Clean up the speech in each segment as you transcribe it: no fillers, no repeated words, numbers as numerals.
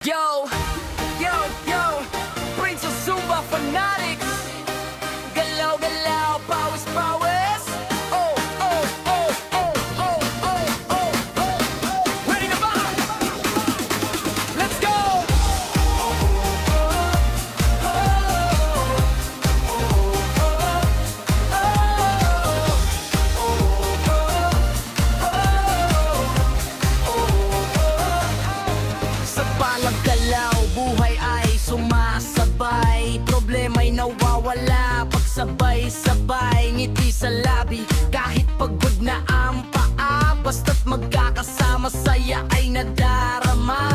Yo, yo, yo, Prince of Zumba Fanatics. Galaw, galaw, pawis, pawis. Oh, oh, oh, oh, oh, oh, oh, oh. Ready na ba? Let's go! Sa palang galaw, buhay ay sumasabay. Problema'y nawawala pag sabay-sabay. Ngiti sa labi, kahit pagod na ang paa. Basta't magkakasama, saya ay nadarama.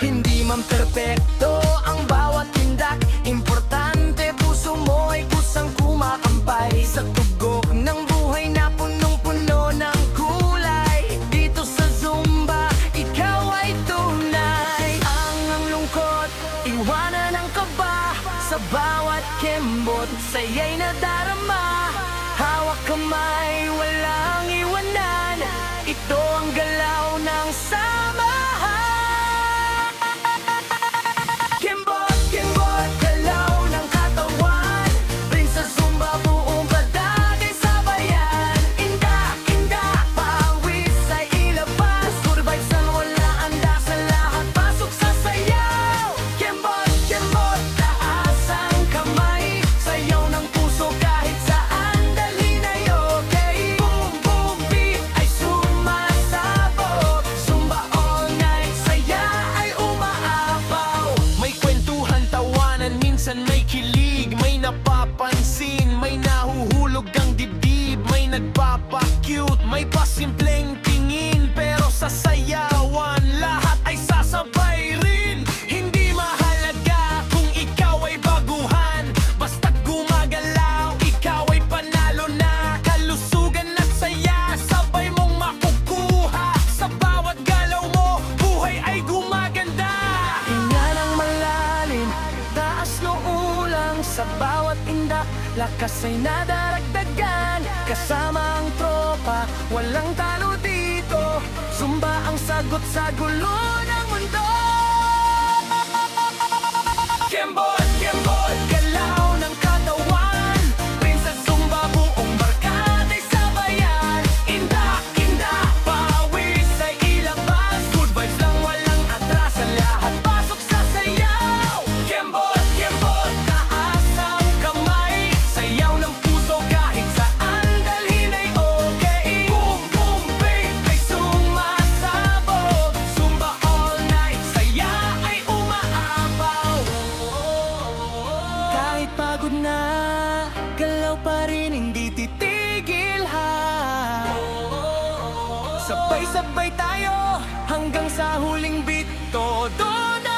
Hindi man perpekto ang bawat tindak. Importante puso mo ay kusang kumakambay. Sa tugok ng buhay na punong-puno ng kulay. Dito sa Zumba, ikaw ay tunay. Ang lungkot, iwanan ang kaba. Sa bawat kembot, saya'y nadarama. Hawak kamay, walang iwanan. Ito ang galaw ng samahan. Kembot, kembot, galaw ng katawan. Prince sa Zumba, buong badagay sabayan. Indak, indak, pawis ay ilabas. Good vibes ang wala anda sa lahat. Pasok sa sayaw. Kembot, kembot, taas ang kamay. Sayaw ng puso kahit saan. Dalhin ay okay. Boom, boom, beat ay sumasabog. Zumba all night, saya ay umaapaw. May kwentuhan, tawanan, minsan may kilig. May napapansin, may nahuhulog ang dibdib. May nagpapa-cute, may pasimpleng tingin. Pero sa sayawan, lahat ay sasabay rin. Hindi mahalaga kung ikaw ay baguhan. Basta't gumagalaw, ikaw ay panalo na. Kalusugan at saya, sabay mong makukuha. Sa bawat galaw mo, buhay ay gumaganda. Hinga ng malalim, taas no ulang. Sa bawat indak, lakas ay nadaragdagan. Kasama ang tropa, walang talo dito. Zumba ang sagot sa gulo ng mundo. Kembot, kembot, galaw ng katawan. Prince sa Zumba, buong barkada'y sabayan. Indak, indak, pawis ay ilabas. Good vibes lang, walang atras. Sa lahat pasok sa sayaw. Kembot, kembot, taas ang kamay. Sayaw ng puso kahit saan. Dalhin ay okay. Boom, boom, babe, ay sumasabog. Zumba all night, saya ay umaapaw. Kahit pagod na, galaw pa rin, hindi titigil ha. Sabay-sabay tayo hanggang sa huling beat. Todo na